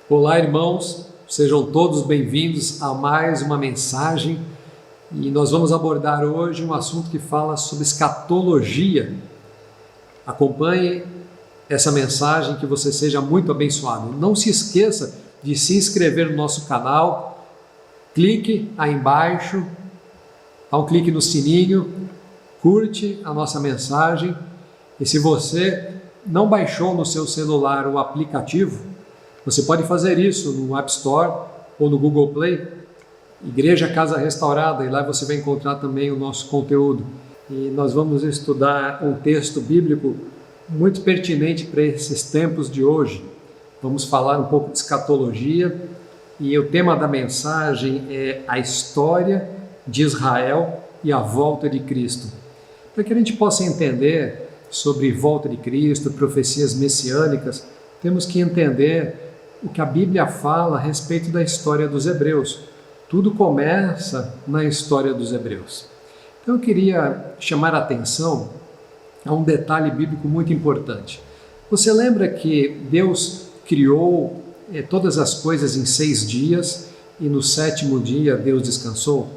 Olá, irmãos, sejam todos bem-vindos a mais uma mensagem e nós vamos abordar hoje um assunto que fala sobre escatologia. Acompanhe essa mensagem, que você seja muito abençoado. Não se esqueça de se inscrever no nosso canal, clique aí embaixo, dá um clique no sininho, curte a nossa mensagem e se você não baixou no seu celular o aplicativo, você pode fazer isso no App Store ou no Google Play, Igreja Casa Restaurada, e lá você vai encontrar também o nosso conteúdo. E nós vamos estudar um texto bíblico muito pertinente para esses tempos de hoje. Vamos falar um pouco de escatologia e o tema da mensagem é a história de Israel e a volta de Cristo. Para que a gente possa entender sobre volta de Cristo, profecias messiânicas, temos que entender o que a Bíblia fala a respeito da história dos hebreus. Tudo começa na história dos hebreus. Então eu queria chamar a atenção a um detalhe bíblico muito importante. Você lembra que Deus criou todas as coisas em 6 dias e no 7º dia Deus descansou?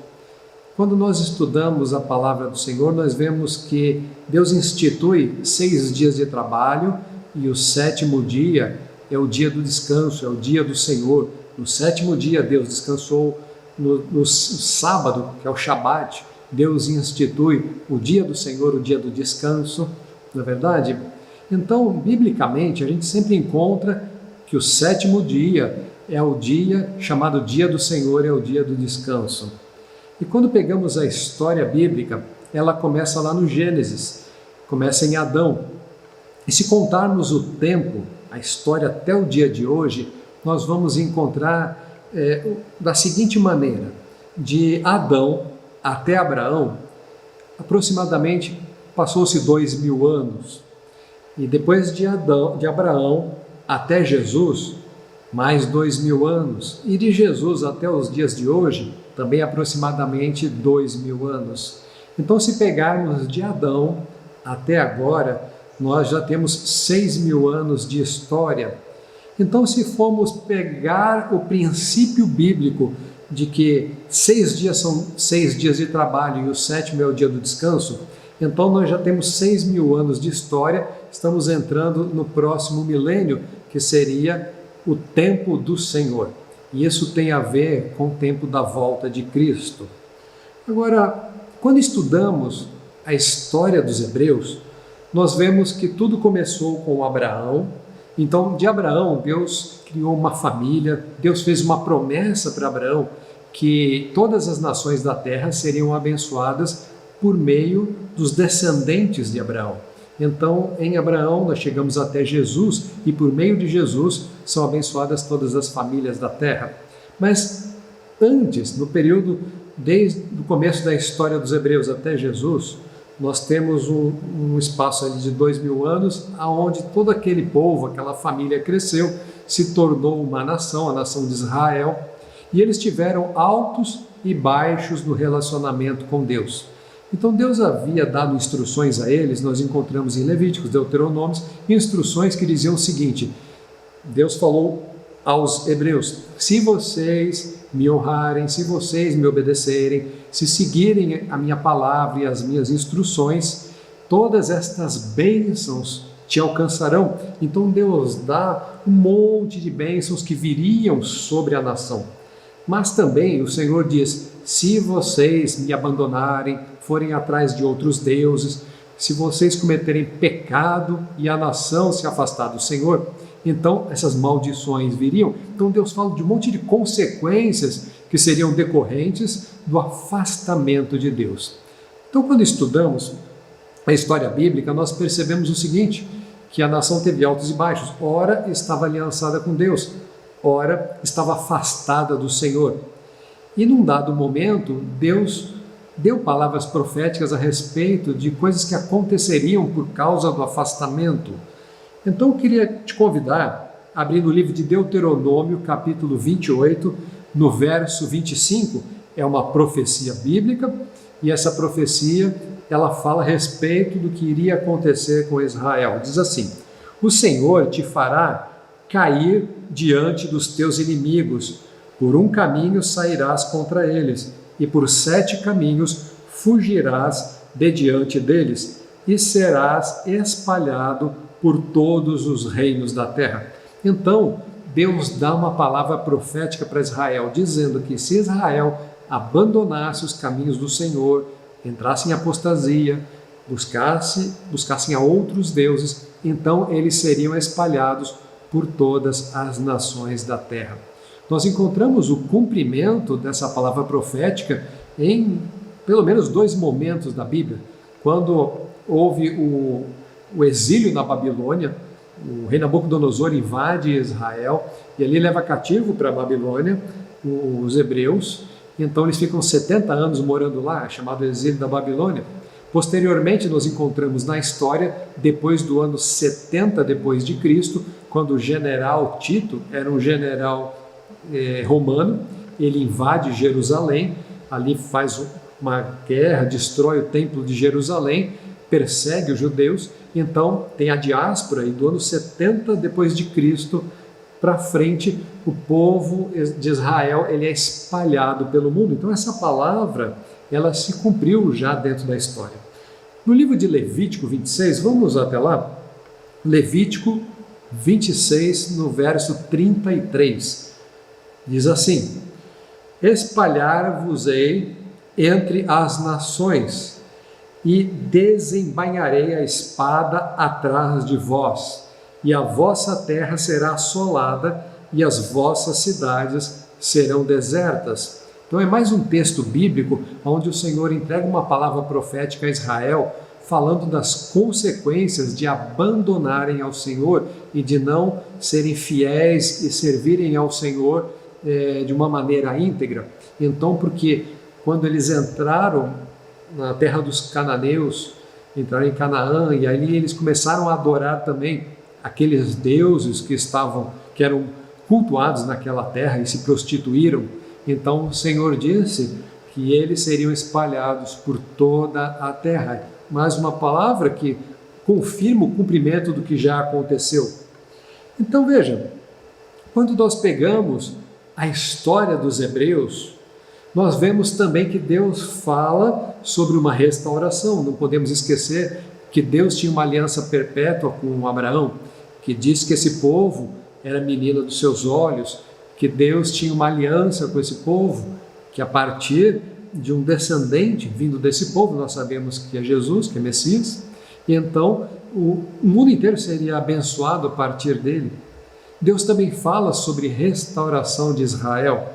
Quando nós estudamos a palavra do Senhor, nós vemos que Deus institui 6 dias de trabalho e o 7º dia é o dia do descanso, é o dia do Senhor. No 7º dia Deus descansou, no sábado, que é o Shabat, Deus institui o dia do Senhor, o dia do descanso, não é verdade? Então, biblicamente, a gente sempre encontra que o 7º dia é o dia chamado dia do Senhor, é o dia do descanso. E quando pegamos a história bíblica, ela começa lá no Gênesis, começa em Adão. E se contarmos o tempo, a história até o dia de hoje, nós vamos encontrar da seguinte maneira: de Adão até Abraão, aproximadamente passou-se 2000 anos, e depois de Abraão até Jesus, mais 2000 anos, e de Jesus até os dias de hoje, também aproximadamente 2000 anos. Então, se pegarmos de Adão até agora, nós já temos 6.000 anos de história. Então, se formos pegar o princípio bíblico de que 6 dias são 6 dias de trabalho e o 7º é o dia do descanso, então nós já temos 6.000 anos de história, estamos entrando no próximo milênio, que seria o tempo do Senhor. E isso tem a ver com o tempo da volta de Cristo. Agora, quando estudamos a história dos hebreus, nós vemos que tudo começou com Abraão. Então, de Abraão, Deus criou uma família, Deus fez uma promessa para Abraão que todas as nações da terra seriam abençoadas por meio dos descendentes de Abraão. Então, em Abraão, nós chegamos até Jesus e por meio de Jesus são abençoadas todas as famílias da terra. Mas antes, no período desde o começo da história dos hebreus até Jesus, nós temos um espaço ali de 2000 anos, onde todo aquele povo, aquela família cresceu, se tornou uma nação, a nação de Israel, e eles tiveram altos e baixos no relacionamento com Deus. Então Deus havia dado instruções a eles, nós encontramos em Levíticos, Deuteronômios, instruções que diziam o seguinte: Deus falou aos hebreus: se vocês me honrarem, se vocês me obedecerem, se seguirem a minha palavra e as minhas instruções, todas estas bênçãos te alcançarão. Então Deus dá um monte de bênçãos que viriam sobre a nação. Mas também o Senhor diz: se vocês me abandonarem, forem atrás de outros deuses, se vocês cometerem pecado e a nação se afastar do Senhor, então essas maldições viriam. Então Deus fala de um monte de consequências que seriam decorrentes do afastamento de Deus. Então, quando estudamos a história bíblica, nós percebemos o seguinte, que a nação teve altos e baixos. Ora estava aliançada com Deus, ora estava afastada do Senhor. E num dado momento, Deus deu palavras proféticas a respeito de coisas que aconteceriam por causa do afastamento. Então eu queria te convidar a abrir no livro de Deuteronômio, capítulo 28, no verso 25, é uma profecia bíblica, e essa profecia, ela fala a respeito do que iria acontecer com Israel. Diz assim: o Senhor te fará cair diante dos teus inimigos. Por um caminho sairás contra eles, e por 7 caminhos fugirás de diante deles, e serás espalhado por todos os reinos da terra. Então, Deus dá uma palavra profética para Israel, dizendo que se Israel abandonasse os caminhos do Senhor, entrasse em apostasia, buscassem a outros deuses, então eles seriam espalhados por todas as nações da terra. Nós encontramos o cumprimento dessa palavra profética em pelo menos 2 momentos da Bíblia. Quando houve o exílio na Babilônia, o rei Nabucodonosor invade Israel e ali leva cativo para a Babilônia os hebreus. Então eles ficam 70 anos morando lá, chamado exílio da Babilônia. Posteriormente nós encontramos na história, depois do ano 70 depois de Cristo, quando o general Tito era um general romano, ele invade Jerusalém, ali faz uma guerra, destrói o templo de Jerusalém, persegue os judeus. Então tem a diáspora, e do ano 70 depois de Cristo para frente, o povo de Israel ele é espalhado pelo mundo. Então essa palavra ela se cumpriu já dentro da história. No livro de Levítico 26, vamos até lá? Levítico 26, no verso 33, diz assim: espalhar-vos-ei entre as nações, e desembainharei a espada atrás de vós, e a vossa terra será assolada, e as vossas cidades serão desertas. Então é mais um texto bíblico onde o Senhor entrega uma palavra profética a Israel, falando das consequências de abandonarem ao Senhor e de não serem fiéis e servirem ao Senhor de uma maneira íntegra. Então, porque quando eles entraram na terra dos cananeus, entraram em Canaã, e ali eles começaram a adorar também aqueles deuses que eram cultuados naquela terra e se prostituíram. Então o Senhor disse que eles seriam espalhados por toda a terra. Mais uma palavra que confirma o cumprimento do que já aconteceu. Então veja, quando nós pegamos a história dos hebreus, nós vemos também que Deus fala sobre uma restauração. Não podemos esquecer que Deus tinha uma aliança perpétua com Abraão, que diz que esse povo era menina dos seus olhos, que Deus tinha uma aliança com esse povo, que a partir de um descendente vindo desse povo, nós sabemos que é Jesus, que é Messias, e então o mundo inteiro seria abençoado a partir dele. Deus também fala sobre restauração de Israel.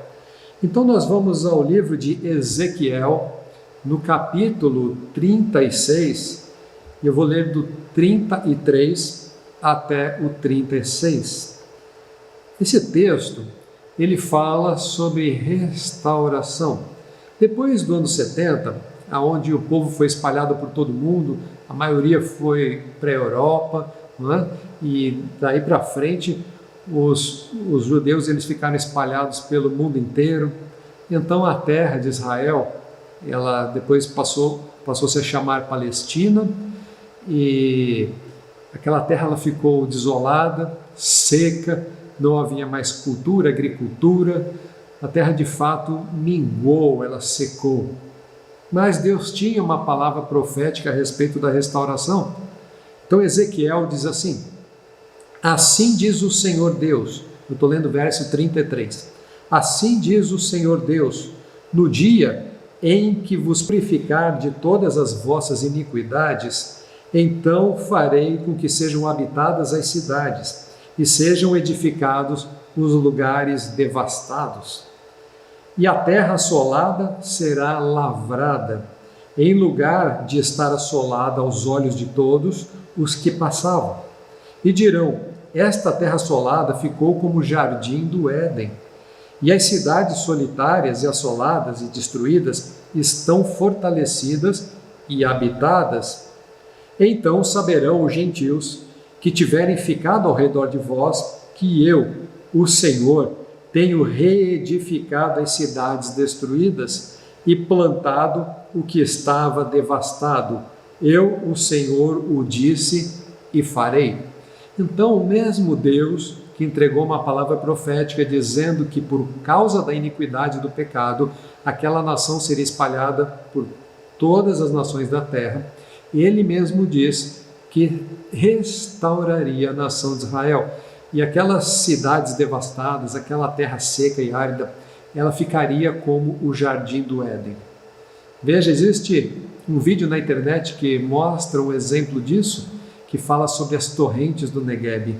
Então nós vamos ao livro de Ezequiel, no capítulo 36, eu vou ler do 33 até o 36. Esse texto, ele fala sobre restauração. Depois do ano 70, onde o povo foi espalhado por todo mundo, a maioria foi para a Europa, e daí para frente os judeus eles ficaram espalhados pelo mundo inteiro. Então a terra de Israel, ela depois passou-se a chamar Palestina, e aquela terra ela ficou desolada, seca, não havia mais cultura, agricultura, a terra de fato minguou, ela secou. Mas Deus tinha uma palavra profética a respeito da restauração. Então Ezequiel diz assim: assim diz o Senhor Deus, eu estou lendo o verso 33, assim diz o Senhor Deus, no dia em que vos purificar de todas as vossas iniquidades, então farei com que sejam habitadas as cidades, e sejam edificados os lugares devastados. E a terra assolada será lavrada, em lugar de estar assolada aos olhos de todos os que passavam. E dirão: esta terra assolada ficou como o jardim do Éden, e as cidades solitárias e assoladas e destruídas estão fortalecidas e habitadas. Então saberão os gentios que tiverem ficado ao redor de vós, que eu, o Senhor, tenho reedificado as cidades destruídas e plantado o que estava devastado. Eu, o Senhor, o disse e farei. Então o mesmo Deus que entregou uma palavra profética dizendo que por causa da iniquidade do pecado, aquela nação seria espalhada por todas as nações da terra. Ele mesmo diz que restauraria a nação de Israel. E aquelas cidades devastadas, aquela terra seca e árida, ela ficaria como o jardim do Éden. Veja, existe um vídeo na internet que mostra um exemplo disso, que fala sobre as torrentes do Negueb.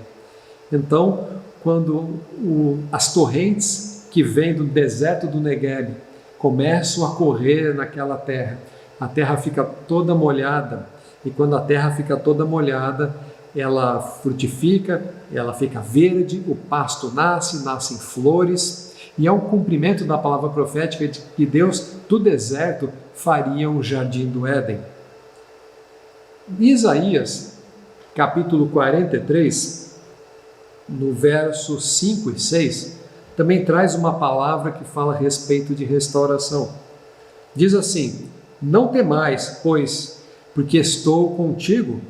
Então, quando as torrentes que vêm do deserto do Negueb começam a correr naquela terra, a terra fica toda molhada, e quando a terra fica toda molhada, ela frutifica, ela fica verde, o pasto nascem flores, e é um cumprimento da palavra profética de que Deus do deserto faria um jardim do Éden. Isaías, capítulo 43, no verso 5 e 6, também traz uma palavra que fala a respeito de restauração. Diz assim: não temais, pois, porque estou contigo.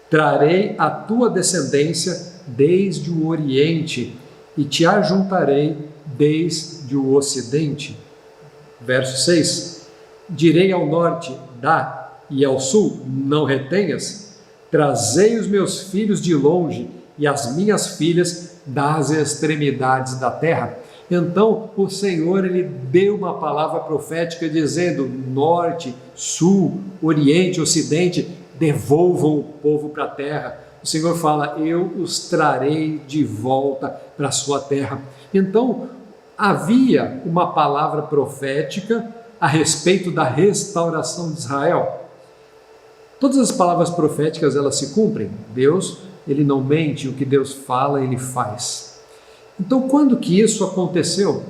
Trarei a tua descendência desde o Oriente e te ajuntarei desde o Ocidente. Verso 6. Direi ao norte, dá, e ao sul, não retenhas. Trazei os meus filhos de longe e as minhas filhas das extremidades da terra. Então o Senhor, ele deu uma palavra profética dizendo: norte, sul, oriente, ocidente, devolvam o povo para a terra. O Senhor fala: eu os trarei de volta para a sua terra. Então havia uma palavra profética a respeito da restauração de Israel. Todas as palavras proféticas, elas se cumprem. Deus, ele não mente, o que Deus fala, ele faz. Então, quando que isso aconteceu?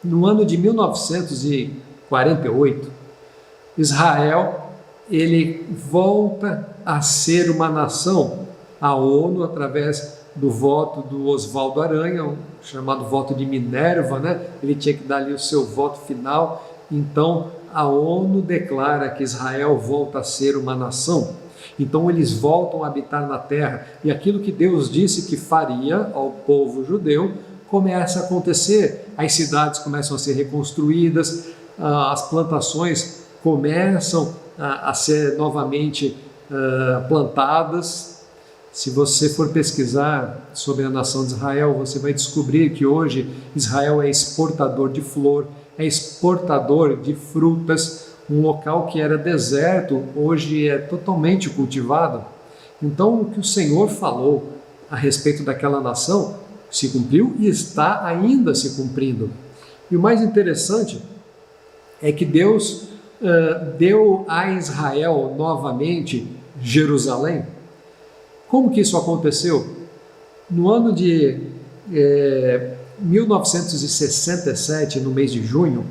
No ano de 1948, Israel, ele volta a ser uma nação. A ONU, através do voto do Oswaldo Aranha, o chamado voto de Minerva, né? Ele tinha que dar ali o seu voto final. Então, a ONU declara que Israel volta a ser uma nação. Então eles voltam a habitar na terra, e aquilo que Deus disse que faria ao povo judeu começa a acontecer. As cidades começam a ser reconstruídas, as plantações começam a ser novamente plantadas. Se você for pesquisar sobre a nação de Israel, você vai descobrir que hoje Israel é exportador de flor, é exportador de frutas. Um local que era deserto, hoje é totalmente cultivado. Então, o que o Senhor falou a respeito daquela nação se cumpriu e está ainda se cumprindo. E o mais interessante é que Deus deu a Israel novamente Jerusalém. Como que isso aconteceu? No ano de 1967, no mês de junho,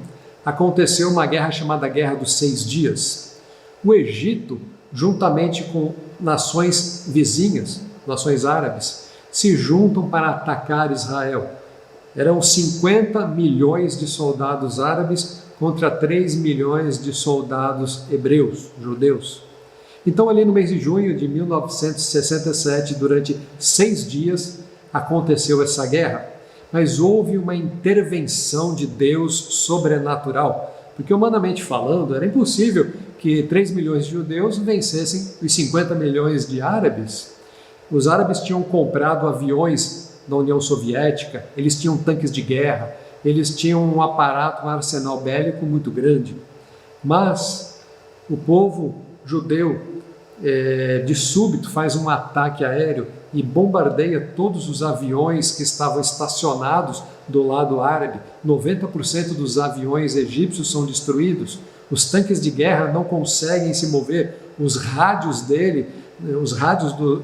aconteceu uma guerra chamada Guerra dos 6 Dias. O Egito, juntamente com nações vizinhas, nações árabes, se juntam para atacar Israel. Eram 50 milhões de soldados árabes contra 3 milhões de soldados hebreus, judeus. Então, ali no mês de junho de 1967, durante 6 dias, aconteceu essa guerra. Mas houve uma intervenção de Deus sobrenatural, porque humanamente falando, era impossível que 3 milhões de judeus vencessem os 50 milhões de árabes. Os árabes tinham comprado aviões da União Soviética, eles tinham tanques de guerra, eles tinham um aparato, um arsenal bélico muito grande. Mas o povo judeu, de súbito, faz um ataque aéreo e bombardeia todos os aviões que estavam estacionados do lado árabe. 90% dos aviões egípcios são destruídos. Os tanques de guerra não conseguem se mover. Os rádios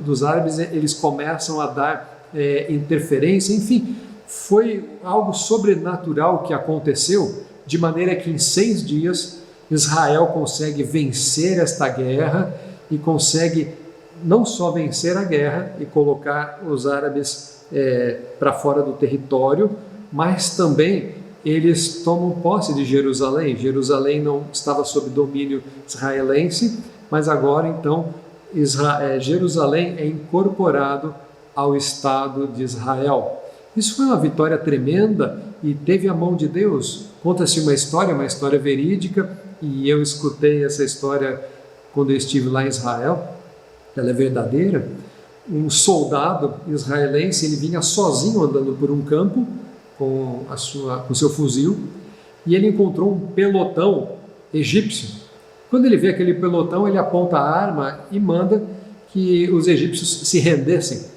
dos árabes, eles começam a dar interferência. Enfim, foi algo sobrenatural que aconteceu, de maneira que em 6 dias Israel consegue vencer esta guerra e consegue não só vencer a guerra e colocar os árabes para fora do território, mas também eles tomam posse de Jerusalém. Jerusalém não estava sob domínio israelense, mas agora então Jerusalém é incorporado ao Estado de Israel. Isso foi uma vitória tremenda e teve a mão de Deus. Conta-se uma história verídica, e eu escutei essa história quando eu estive lá em Israel. Ela é verdadeira. Um soldado israelense, ele vinha sozinho andando por um campo com seu fuzil, e ele encontrou um pelotão egípcio. Quando ele vê aquele pelotão, ele aponta a arma e manda que os egípcios se rendessem.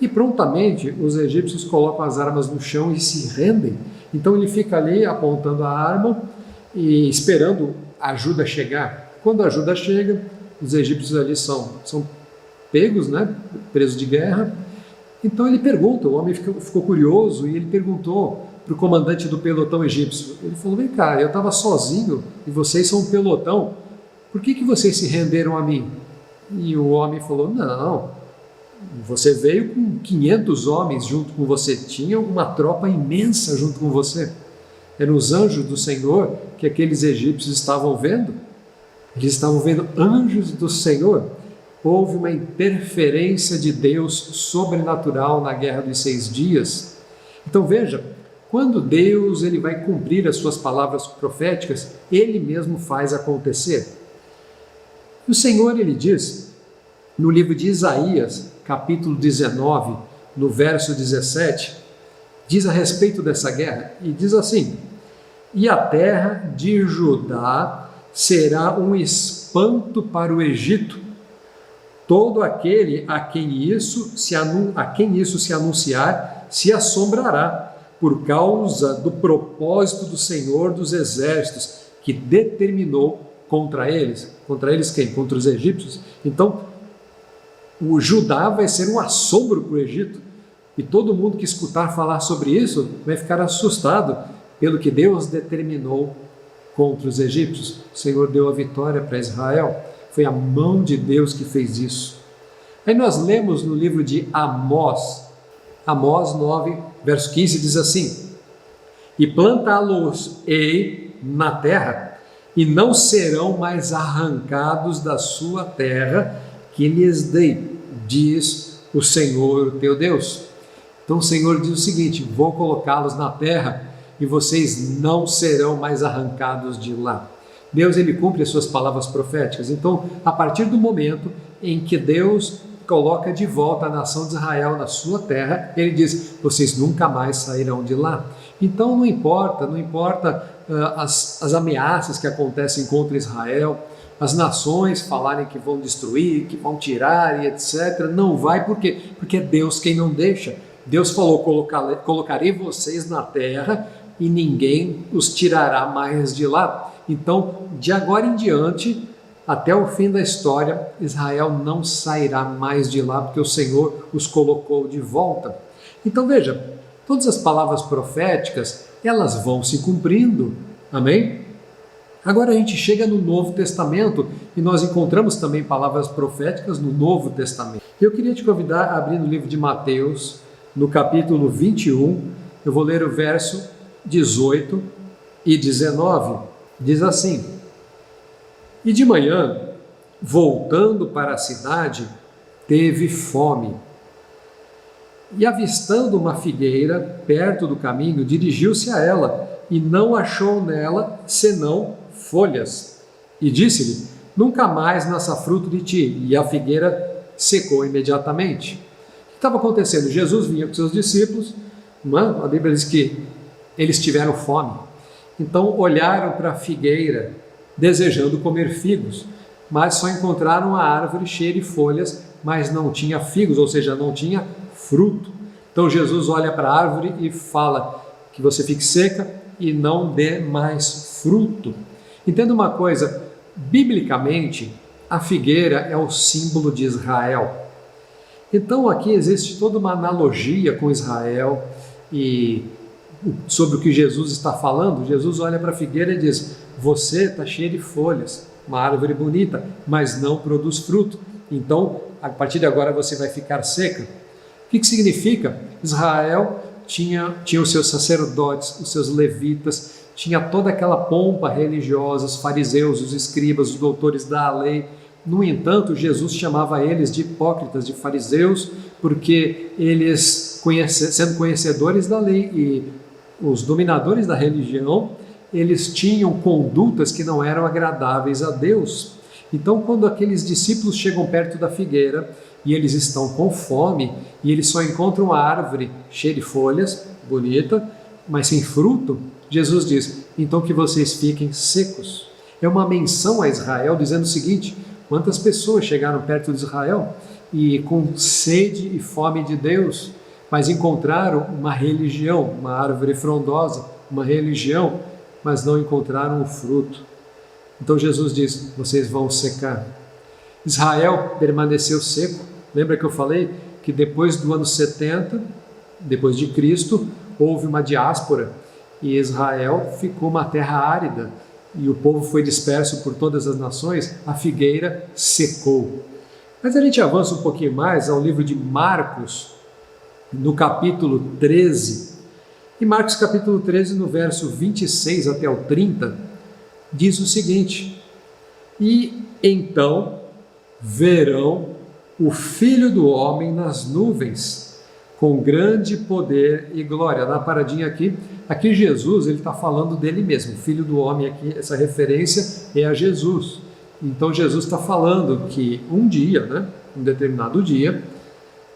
E prontamente os egípcios colocam as armas no chão e se rendem. Então ele fica ali apontando a arma e esperando a ajuda chegar. Quando a ajuda chega, os egípcios ali são pegos, né, presos de guerra. Então ele pergunta, o homem ficou curioso e ele perguntou para o comandante do pelotão egípcio. Ele falou: vem cá, eu estava sozinho e vocês são um pelotão, por que vocês se renderam a mim? E o homem falou: não, você veio com 500 homens junto com você, tinha uma tropa imensa junto com você. Eram os anjos do Senhor que aqueles egípcios estavam vendo. Eles estavam vendo anjos do Senhor. Houve uma interferência de Deus sobrenatural na Guerra dos 6 Dias. Então veja, quando Deus ele vai cumprir as suas palavras proféticas, Ele mesmo faz acontecer. O Senhor ele diz, no livro de Isaías, capítulo 19, no verso 17, diz a respeito dessa guerra, e diz assim: e a terra de Judá será um espanto para o Egito. Todo aquele a quem isso se anunciar se assombrará, por causa do propósito do Senhor dos Exércitos, que determinou contra eles. Contra eles quem? Contra os egípcios. Então, o Judá vai ser um assombro para o Egito, e todo mundo que escutar falar sobre isso vai ficar assustado pelo que Deus determinou contra os egípcios. O Senhor deu a vitória para Israel. Foi a mão de Deus que fez isso. Aí nós lemos no livro de Amós, Amós 9, verso 15, diz assim: e plantá-los-ei na terra, e não serão mais arrancados da sua terra, que lhes dei, diz o Senhor teu Deus. Então o Senhor diz o seguinte: vou colocá-los na terra, e vocês não serão mais arrancados de lá. Deus ele cumpre as suas palavras proféticas. Então, a partir do momento em que Deus coloca de volta a nação de Israel na sua terra, ele diz: vocês nunca mais sairão de lá. Então não importa as ameaças que acontecem contra Israel, as nações falarem que vão destruir, que vão tirar e etc. Não vai, por quê? Porque é Deus quem não deixa. Deus falou: colocarei vocês na terra e ninguém os tirará mais de lá. Então, de agora em diante, até o fim da história, Israel não sairá mais de lá, porque o Senhor os colocou de volta. Então veja, todas as palavras proféticas, elas vão se cumprindo, amém? Agora a gente chega no Novo Testamento, e nós encontramos também palavras proféticas no Novo Testamento. Eu queria te convidar a abrir no livro de Mateus, no capítulo 21, eu vou ler o verso 18 e 19, diz assim: e de manhã, voltando para a cidade, teve fome. E avistando uma figueira perto do caminho, dirigiu-se a ela, e não achou nela senão folhas. E disse-lhe: nunca mais nasça fruto de ti. E a figueira secou imediatamente. O que estava acontecendo? Jesus vinha com seus discípulos, a Bíblia diz que eles tiveram fome. Então olharam para a figueira, desejando comer figos, mas só encontraram a árvore cheia de folhas, mas não tinha figos, ou seja, não tinha fruto. Então Jesus olha para a árvore e fala: que você fique seca e não dê mais fruto. Entenda uma coisa, biblicamente, a figueira é o símbolo de Israel. Então aqui existe toda uma analogia com Israel, e sobre o que Jesus está falando. Jesus olha para a figueira e diz: você está cheio de folhas, uma árvore bonita, mas não produz fruto. Então, a partir de agora você vai ficar seca. O que significa? Israel tinha os seus sacerdotes, os seus levitas, tinha toda aquela pompa religiosa, os fariseus, os escribas, os doutores da lei. No entanto, Jesus chamava eles de hipócritas, de fariseus, porque eles, sendo conhecedores da lei e os dominadores da religião, eles tinham condutas que não eram agradáveis a Deus. Então, quando aqueles discípulos chegam perto da figueira e eles estão com fome e eles só encontram uma árvore cheia de folhas, bonita, mas sem fruto, Jesus diz: então que vocês fiquem secos. É uma menção a Israel dizendo o seguinte: quantas pessoas chegaram perto de Israel e com sede e fome de Deus, mas encontraram uma religião, uma árvore frondosa, uma religião, mas não encontraram o fruto. Então Jesus diz: vocês vão secar. Israel permaneceu seco. Lembra que eu falei que depois do ano 70, depois de Cristo, houve uma diáspora e Israel ficou uma terra árida e o povo foi disperso por todas as nações. A figueira secou. Mas a gente avança um pouquinho mais ao livro de Marcos, no capítulo 13. E Marcos capítulo 13, no verso 26 até o 30, diz o seguinte: e então verão o Filho do Homem nas nuvens, com grande poder e glória. Dá uma paradinha aqui. Aqui Jesus, ele está falando dele mesmo. O Filho do Homem aqui, essa referência é a Jesus. Então Jesus está falando que um dia, um determinado dia,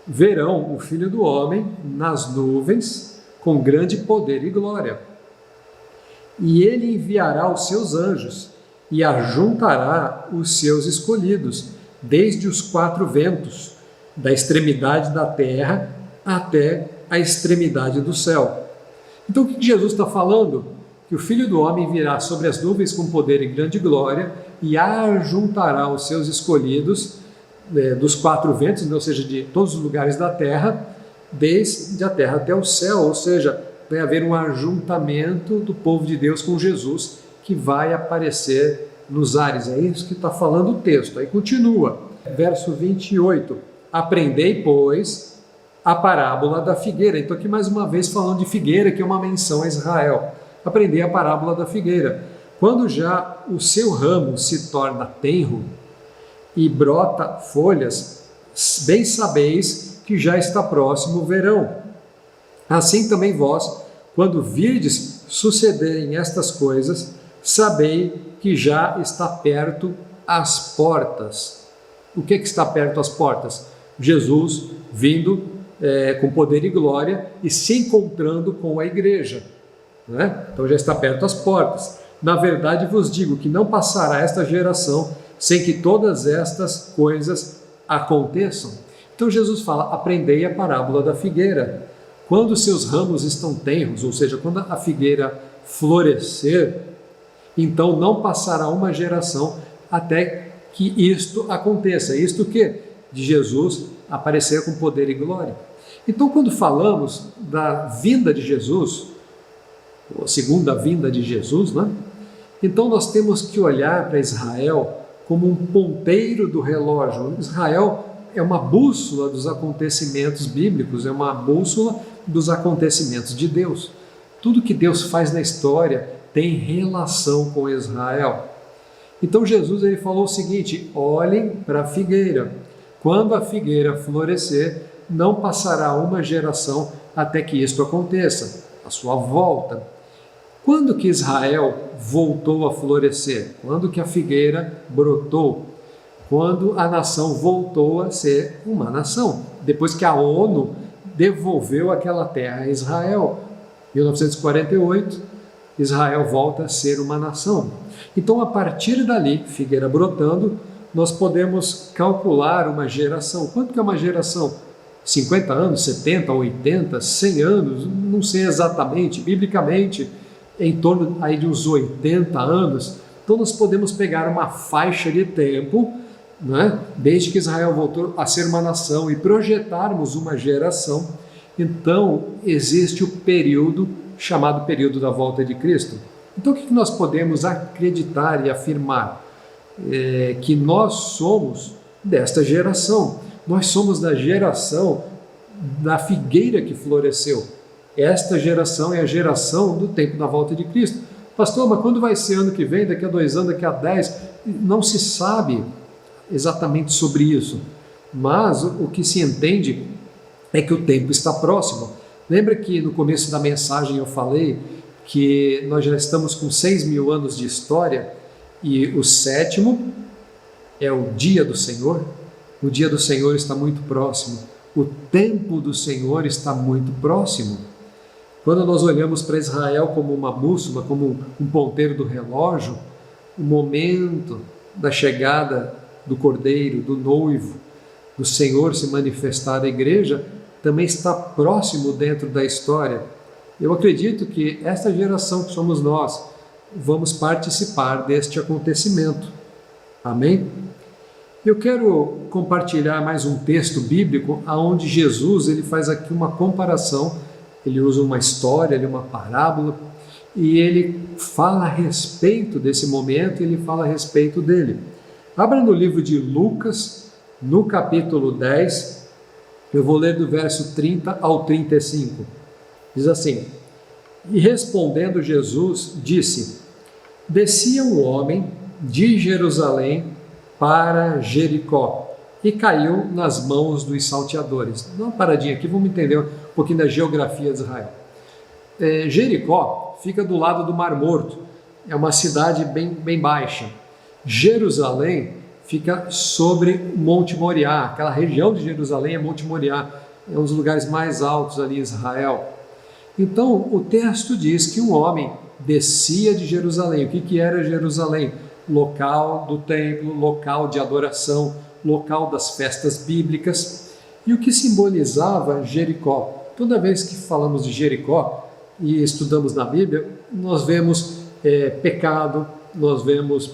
verão o Filho do Homem nas nuvens, com grande poder e glória. E ele enviará os seus anjos e ajuntará os seus escolhidos, desde os quatro ventos, da extremidade da terra até a extremidade do céu. Então o que Jesus está falando? Que o Filho do Homem virá sobre as nuvens com poder e grande glória e ajuntará os seus escolhidos dos quatro ventos, ou seja, de todos os lugares da terra, desde a terra até o céu, ou seja, vai haver um ajuntamento do povo de Deus com Jesus, que vai aparecer nos ares. É isso que está falando o texto. Aí continua, verso 28. Aprendei, pois, a parábola da figueira. Então aqui mais uma vez falando de figueira, que é uma menção a Israel. Aprendei a parábola da figueira. Quando já o seu ramo se torna tenro e brota folhas, bem sabeis que já está próximo o verão. Assim também vós, quando virdes sucederem estas coisas, sabei que já está perto as portas. O que está perto as portas? Jesus vindo com poder e glória e se encontrando com a igreja. Então já está perto as portas. Na verdade vos digo que não passará esta geração sem que todas estas coisas aconteçam. Então Jesus fala: aprendei a parábola da figueira. Quando seus ramos estão tenros, ou seja, quando a figueira florescer, então não passará uma geração até que isto aconteça. Isto o quê? De Jesus aparecer com poder e glória. Então quando falamos da vinda de Jesus, a segunda vinda de Jesus, então nós temos que olhar para Israel como um ponteiro do relógio. Israel é uma bússola dos acontecimentos bíblicos, é uma bússola dos acontecimentos de Deus. Tudo que Deus faz na história tem relação com Israel. Então Jesus ele falou o seguinte: olhem para a figueira. Quando a figueira florescer, não passará uma geração até que isto aconteça, a sua volta. Quando que Israel voltou a florescer? Quando que a figueira brotou? Quando a nação voltou a ser uma nação. Depois que a ONU devolveu aquela terra a Israel. Em 1948, Israel volta a ser uma nação. Então, a partir dali, figueira brotando, nós podemos calcular uma geração. Quanto que é uma geração? 50 anos, 70, 80, 100 anos? Não sei exatamente. Biblicamente, em torno aí de uns 80 anos. Então nós podemos pegar uma faixa de tempo, desde que Israel voltou a ser uma nação, e projetarmos uma geração. Então existe o período chamado período da volta de Cristo. Então o que nós podemos acreditar e afirmar? Que nós somos desta geração. Nós somos da geração da figueira que floresceu. Esta geração é a geração do tempo da volta de Cristo. Pastor, mas quando vai ser ano que vem, daqui a 2 anos, daqui a 10? Não se sabe exatamente sobre isso. Mas o que se entende é que o tempo está próximo. Lembra que no começo da mensagem eu falei que nós já estamos com 6.000 anos de história e o 7º é o dia do Senhor? O dia do Senhor está muito próximo. O tempo do Senhor está muito próximo. Quando nós olhamos para Israel como uma bússola, como um ponteiro do relógio, o momento da chegada do Cordeiro, do noivo, do Senhor se manifestar à igreja, também está próximo dentro da história. Eu acredito que esta geração que somos nós, vamos participar deste acontecimento. Amém? Eu quero compartilhar mais um texto bíblico onde Jesus ele faz aqui uma comparação, ele usa uma história, uma parábola, e ele fala a respeito desse momento, ele fala a respeito dele. Abra no livro de Lucas, no capítulo 10, eu vou ler do verso 30 ao 35. Diz assim: E respondendo Jesus, disse: Descia um homem de Jerusalém para Jericó e caiu nas mãos dos salteadores. Dá uma paradinha aqui, vamos entender um pouquinho da geografia de Israel. Jericó fica do lado do Mar Morto, é uma cidade bem baixa. Jerusalém fica sobre Monte Moriá, aquela região de Jerusalém é Monte Moriá, é um dos lugares mais altos ali em Israel. Então o texto diz que um homem descia de Jerusalém. O que era Jerusalém? Local do templo, local de adoração, local das festas bíblicas. E o que simbolizava Jericó? Toda vez que falamos de Jericó e estudamos na Bíblia, nós vemos pecado, nós vemos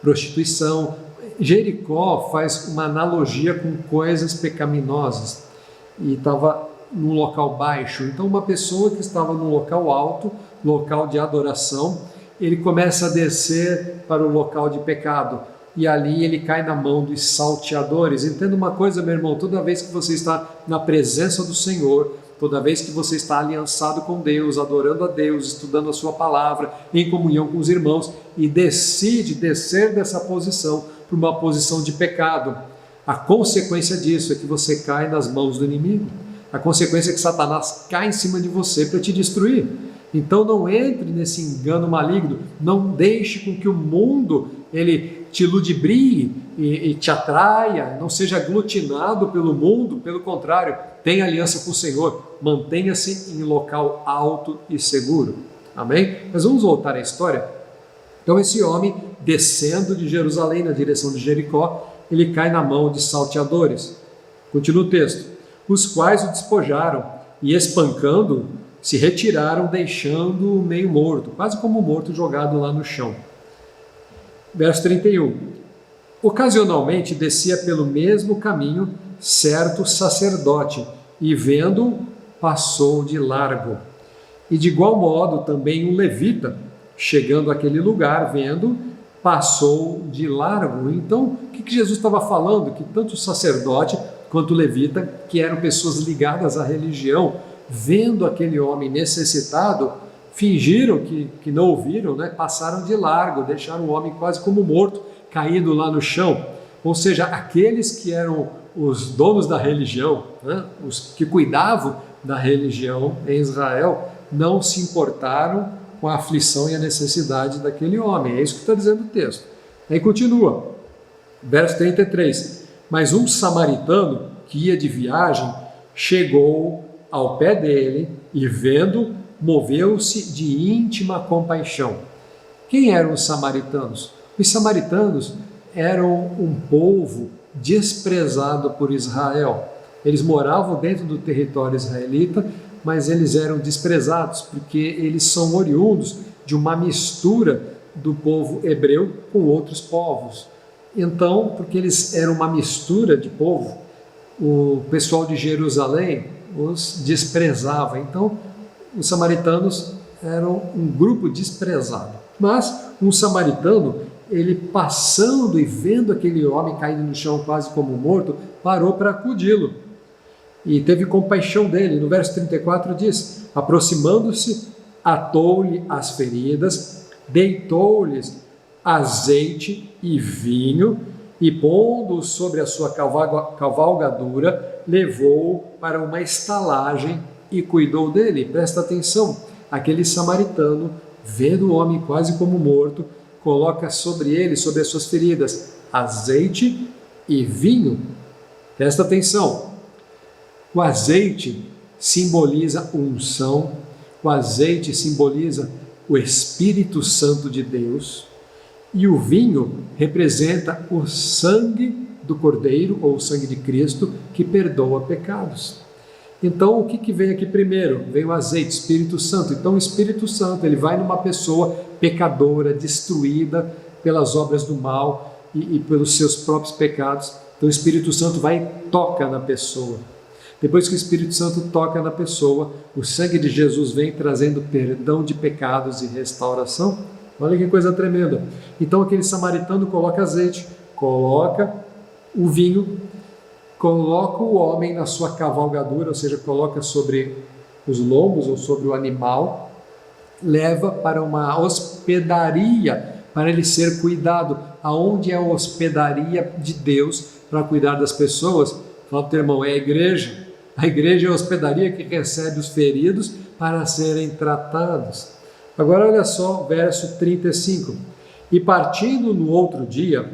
prostituição. Jericó faz uma analogia com coisas pecaminosas e estava num local baixo. Então uma pessoa que estava num local alto, local de adoração, ele começa a descer para o local de pecado e ali ele cai na mão dos salteadores. Entenda uma coisa, meu irmão, toda vez que você está na presença do Senhor, toda vez que você está aliançado com Deus, adorando a Deus, estudando a sua palavra, em comunhão com os irmãos, e decide descer dessa posição para uma posição de pecado, a consequência disso é que você cai nas mãos do inimigo. A consequência é que Satanás cai em cima de você para te destruir. Então não entre nesse engano maligno, não deixe com que o mundo ele te ludibrie e te atraia, não seja aglutinado pelo mundo, pelo contrário, tenha aliança com o Senhor, mantenha-se em local alto e seguro. Amém? Mas vamos voltar à história. Então esse homem, descendo de Jerusalém na direção de Jericó, ele cai na mão de salteadores. Continua o texto. Os quais o despojaram e, espancando, se retiraram, deixando-o meio morto, quase como morto jogado lá no chão. Verso 31. Ocasionalmente descia pelo mesmo caminho certo sacerdote, e vendo-o, passou de largo. E de igual modo também um levita, chegando àquele lugar, vendo, passou de largo. Então, o que Jesus estava falando? Que tanto o sacerdote quanto o levita, que eram pessoas ligadas à religião, vendo aquele homem necessitado, fingiram que não ouviram, né? Passaram de largo, deixaram o homem quase como morto, caído lá no chão. Ou seja, aqueles que eram os donos da religião, né? Os que cuidavam da religião em Israel, não se importaram com a aflição e a necessidade daquele homem. É isso que está dizendo o texto. Aí continua, verso 33. Mas um samaritano que ia de viagem chegou ao pé dele e, vendo, moveu-se de íntima compaixão. Quem eram os samaritanos? Os samaritanos eram um povo desprezado por Israel. Eles moravam dentro do território israelita, mas eles eram desprezados porque eles são oriundos de uma mistura do povo hebreu com outros povos. Então, porque eles eram uma mistura de povo, o pessoal de Jerusalém os desprezava. Então, os samaritanos eram um grupo desprezado. Mas um samaritano, ele passando e vendo aquele homem caído no chão quase como morto, parou para acudi-lo e teve compaixão dele. No verso 34 diz: aproximando-se, atou-lhe as feridas, deitou-lhes azeite e vinho e pondo-o sobre a sua cavalgadura, levou-o para uma estalagem e cuidou dele. Presta atenção, aquele samaritano, vendo o homem quase como morto, coloca sobre ele, sobre as suas feridas, azeite e vinho. Presta atenção, o azeite simboliza unção, o azeite simboliza o Espírito Santo de Deus, e o vinho representa o sangue do Cordeiro, ou o sangue de Cristo, que perdoa pecados. Então, o que vem aqui primeiro? Vem o azeite, Espírito Santo. Então, o Espírito Santo, ele vai numa pessoa pecadora, destruída pelas obras do mal e pelos seus próprios pecados. Então, o Espírito Santo vai e toca na pessoa. Depois que o Espírito Santo toca na pessoa, o sangue de Jesus vem trazendo perdão de pecados e restauração. Olha que coisa tremenda. Então aquele samaritano coloca azeite, coloca o vinho, coloca o homem na sua cavalgadura, ou seja, coloca sobre os lombos ou sobre o animal, leva para uma hospedaria para ele ser cuidado. Aonde é a hospedaria de Deus para cuidar das pessoas? Fala para o teu irmão, é a igreja. A igreja é a hospedaria que recebe os feridos para serem tratados. Agora olha só o verso 35. E partindo no outro dia,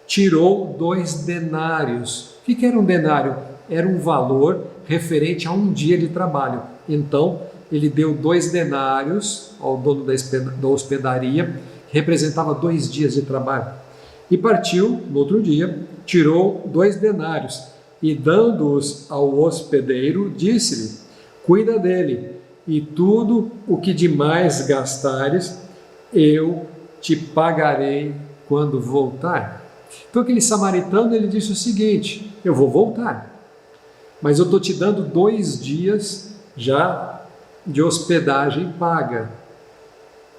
tirou 2 denários. O que era um denário? Era um valor referente a um dia de trabalho. Então, ele deu 2 denários ao dono da hospedaria, que representava 2 dias de trabalho. E partiu no outro dia, tirou 2 denários, e dando-os ao hospedeiro, disse-lhe, cuida dele, e tudo o que demais gastares, eu te pagarei quando voltar. Então aquele samaritano, ele disse o seguinte, eu vou voltar, mas eu estou te dando 2 dias já de hospedagem paga,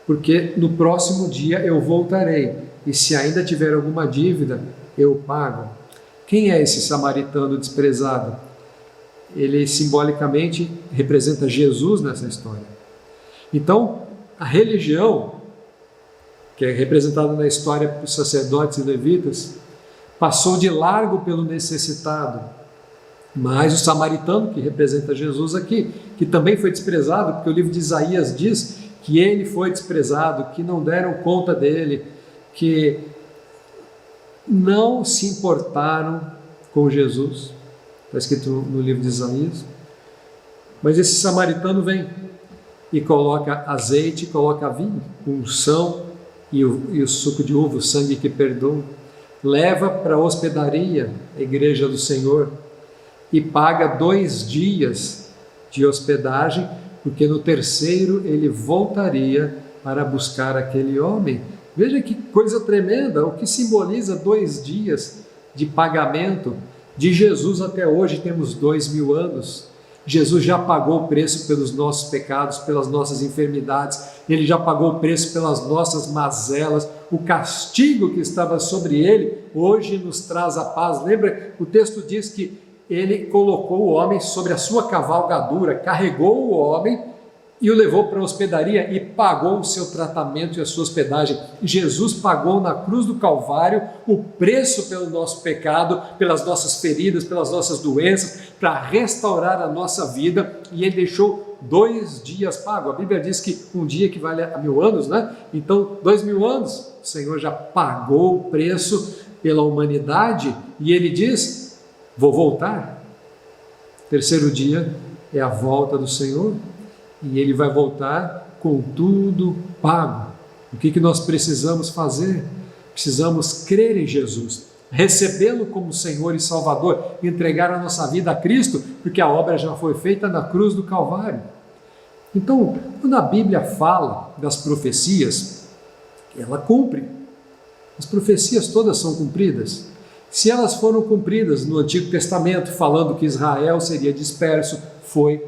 porque no próximo dia eu voltarei, e se ainda tiver alguma dívida, eu pago. Quem é esse samaritano desprezado? Ele simbolicamente representa Jesus nessa história. Então, a religião, que é representada na história pelos sacerdotes e levitas, passou de largo pelo necessitado. Mas o samaritano, que representa Jesus aqui, que também foi desprezado, porque o livro de Isaías diz que ele foi desprezado, que não deram conta dele, que não se importaram com Jesus. Está escrito no livro de Isaías. Mas esse samaritano vem e coloca azeite, coloca vinho, unção e o suco de uva, o sangue que perdoa. Leva para a hospedaria, a igreja do Senhor, e paga 2 dias de hospedagem, porque no terceiro ele voltaria para buscar aquele homem. Veja que coisa tremenda, o que simboliza 2 dias de pagamento. De Jesus até hoje temos 2000 anos. Jesus já pagou o preço pelos nossos pecados, pelas nossas enfermidades, ele já pagou o preço pelas nossas mazelas, o castigo que estava sobre ele, hoje nos traz a paz. Lembra, o texto diz que ele colocou o homem sobre a sua cavalgadura, carregou o homem e o levou para a hospedaria e pagou o seu tratamento e a sua hospedagem. Jesus pagou na cruz do Calvário o preço pelo nosso pecado, pelas nossas feridas, pelas nossas doenças, para restaurar a nossa vida, e ele deixou 2 dias pago. A Bíblia diz que um dia equivale a 1000 anos, né? Então, 2000 anos, o Senhor já pagou o preço pela humanidade, e ele diz, vou voltar. Terceiro dia é a volta do Senhor, e ele vai voltar com tudo pago. O que nós precisamos fazer? Precisamos crer em Jesus, recebê-lo como Senhor e Salvador, entregar a nossa vida a Cristo, porque a obra já foi feita na cruz do Calvário. Então, quando a Bíblia fala das profecias, ela cumpre. As profecias todas são cumpridas. Se elas foram cumpridas no Antigo Testamento, falando que Israel seria disperso, foi.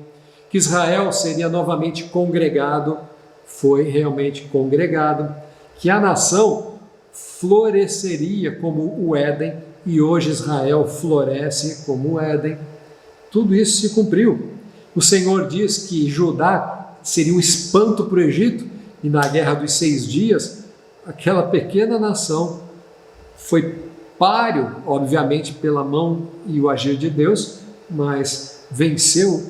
Que Israel seria novamente congregado, foi realmente congregado. Que a nação floresceria como o Éden, e hoje Israel floresce como o Éden. Tudo isso se cumpriu. O Senhor diz que Judá seria um espanto para o Egito, e na Guerra dos 6 Dias, aquela pequena nação foi páreo, obviamente pela mão e o agir de Deus, mas venceu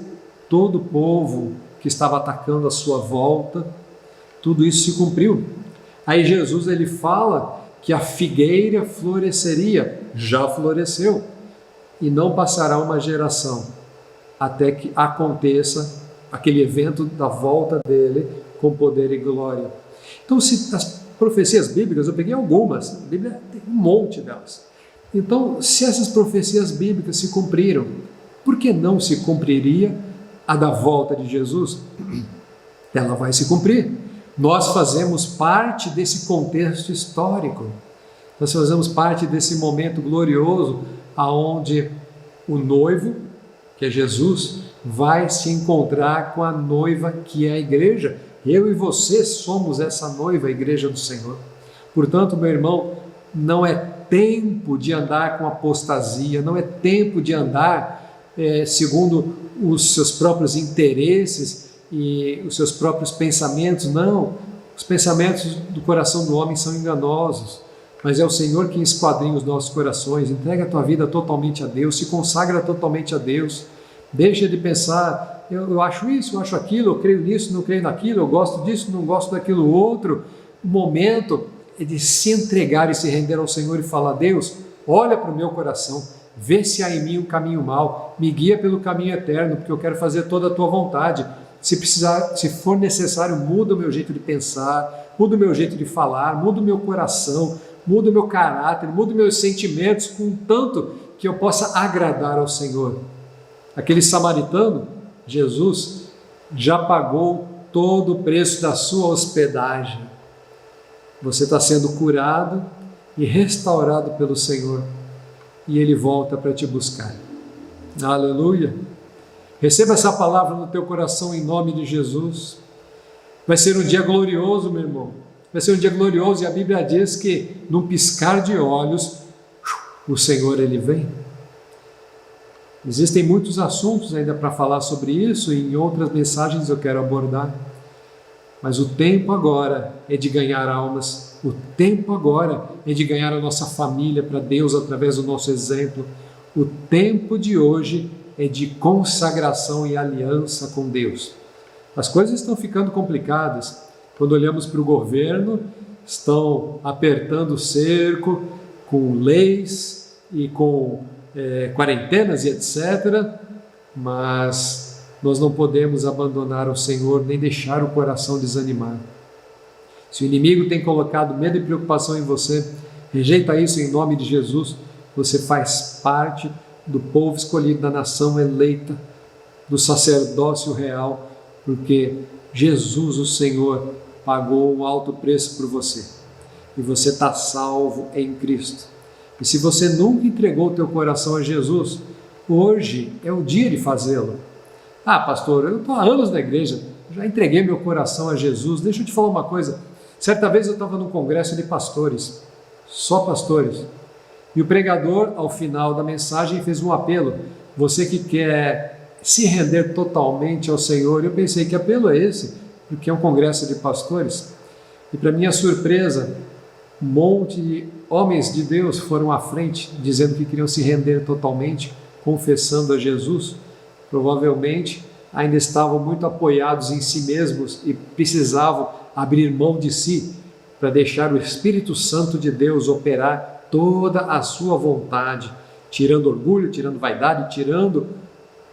todo o povo que estava atacando a sua volta. Tudo isso se cumpriu. Aí Jesus ele fala que a figueira floresceria, já floresceu, e não passará uma geração até que aconteça aquele evento da volta dele com poder e glória. Então, se as profecias bíblicas, eu peguei algumas, a Bíblia tem um monte delas. Então, se essas profecias bíblicas se cumpriram, por que não se cumpriria a da volta de Jesus? Ela vai se cumprir. Nós fazemos parte desse contexto histórico. Nós fazemos parte desse momento glorioso aonde o noivo, que é Jesus, vai se encontrar com a noiva que é a igreja. Eu e você somos essa noiva, a igreja do Senhor. Portanto, meu irmão, não é tempo de andar com apostasia, não é tempo de andar segundo os seus próprios interesses e os seus próprios pensamentos. Não, os pensamentos do coração do homem são enganosos, mas é o Senhor que esquadrinha os nossos corações. Entrega a tua vida totalmente a Deus, se consagra totalmente a Deus. Deixa de pensar, eu acho isso, eu acho aquilo, eu creio nisso, não creio naquilo, eu gosto disso, não gosto daquilo outro. O momento é de se entregar e se render ao Senhor e falar: Deus, olha para o meu coração, vê se há em mim um caminho mau, me guia pelo caminho eterno, porque eu quero fazer toda a tua vontade. Se precisar, se for necessário, muda o meu jeito de pensar, muda o meu jeito de falar, muda o meu coração, muda o meu caráter, muda os meus sentimentos, contanto que eu possa agradar ao Senhor. Aquele samaritano, Jesus, já pagou todo o preço da sua hospedagem. Você está sendo curado e restaurado pelo Senhor, e Ele volta para te buscar. Aleluia! Receba essa palavra no teu coração em nome de Jesus. Vai ser um dia glorioso, meu irmão. Vai ser um dia glorioso, e a Bíblia diz que num piscar de olhos, o Senhor Ele vem. Existem muitos assuntos ainda para falar sobre isso, e em outras mensagens eu quero abordar. Mas o tempo agora é de ganhar almas. O tempo agora é de ganhar a nossa família para Deus através do nosso exemplo. O tempo de hoje é de consagração e aliança com Deus. As coisas estão ficando complicadas. Quando olhamos para o governo, estão apertando o cerco com leis e com quarentenas e etc. Mas nós não podemos abandonar o Senhor nem deixar o coração desanimar. Se o inimigo tem colocado medo e preocupação em você, rejeita isso em nome de Jesus. Você faz parte do povo escolhido, da nação eleita, do sacerdócio real, porque Jesus, o Senhor, pagou um alto preço por você, e você está salvo em Cristo. E se você nunca entregou o teu coração a Jesus, hoje é o dia de fazê-lo. Ah, pastor, eu estou há anos na igreja, já entreguei meu coração a Jesus. Deixa eu te falar uma coisa. Certa vez eu estava num congresso de pastores, só pastores, e o pregador, ao final da mensagem, fez um apelo: você que quer se render totalmente ao Senhor. Eu pensei, que apelo é esse? Porque é um congresso de pastores. E para minha surpresa, um monte de homens de Deus foram à frente, dizendo que queriam se render totalmente, confessando a Jesus. Provavelmente ainda estavam muito apoiados em si mesmos e precisavam abrir mão de si para deixar o Espírito Santo de Deus operar toda a sua vontade, tirando orgulho, tirando vaidade, tirando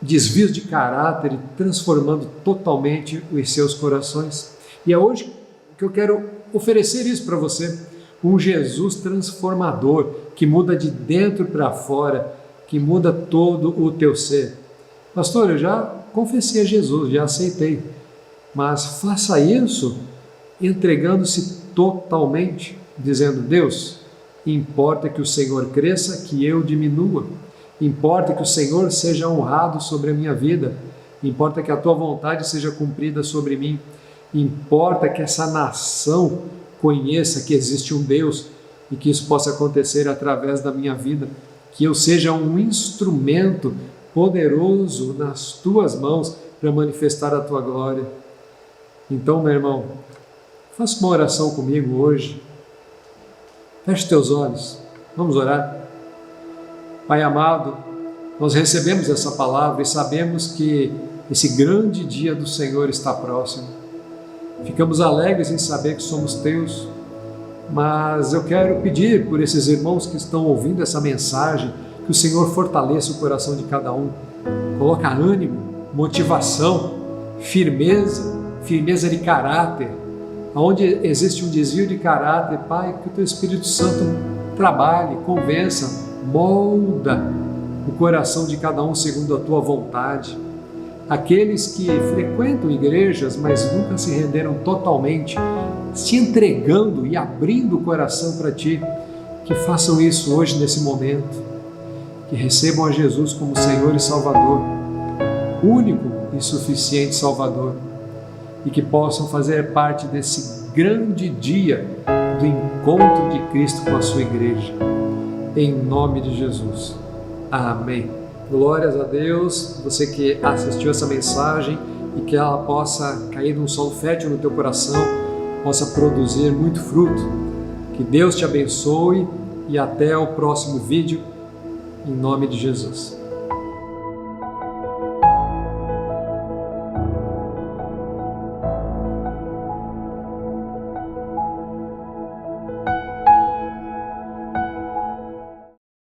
desvios de caráter e transformando totalmente os seus corações. E é hoje que eu quero oferecer isso para você, um Jesus transformador, que muda de dentro para fora, que muda todo o teu ser. Pastor, eu já confessei a Jesus, já aceitei, mas faça isso entregando-se totalmente, dizendo: Deus, importa que o Senhor cresça, que eu diminua. Importa que o Senhor seja honrado sobre a minha vida. Importa que a tua vontade seja cumprida sobre mim. Importa que essa nação conheça que existe um Deus e que isso possa acontecer através da minha vida. Que eu seja um instrumento poderoso nas tuas mãos para manifestar a tua glória. Então, meu irmão, faça uma oração comigo hoje. Feche teus olhos. Vamos orar. Pai amado, nós recebemos essa palavra e sabemos que esse grande dia do Senhor está próximo. Ficamos alegres em saber que somos teus, mas eu quero pedir por esses irmãos que estão ouvindo essa mensagem, que o Senhor fortaleça o coração de cada um, coloca ânimo, motivação, firmeza de caráter. Onde existe um desvio de caráter, Pai, que o Teu Espírito Santo trabalhe, convença, molda o coração de cada um segundo a Tua vontade. Aqueles que frequentam igrejas, mas nunca se renderam totalmente, se entregando e abrindo o coração para Ti, que façam isso hoje, nesse momento, que recebam a Jesus como Senhor e Salvador, único e suficiente Salvador, e que possam fazer parte desse grande dia do encontro de Cristo com a sua igreja. Em nome de Jesus. Amém. Glórias a Deus, você que assistiu essa mensagem e que ela possa cair num solo fértil no teu coração, possa produzir muito fruto. Que Deus te abençoe e até o próximo vídeo, em nome de Jesus.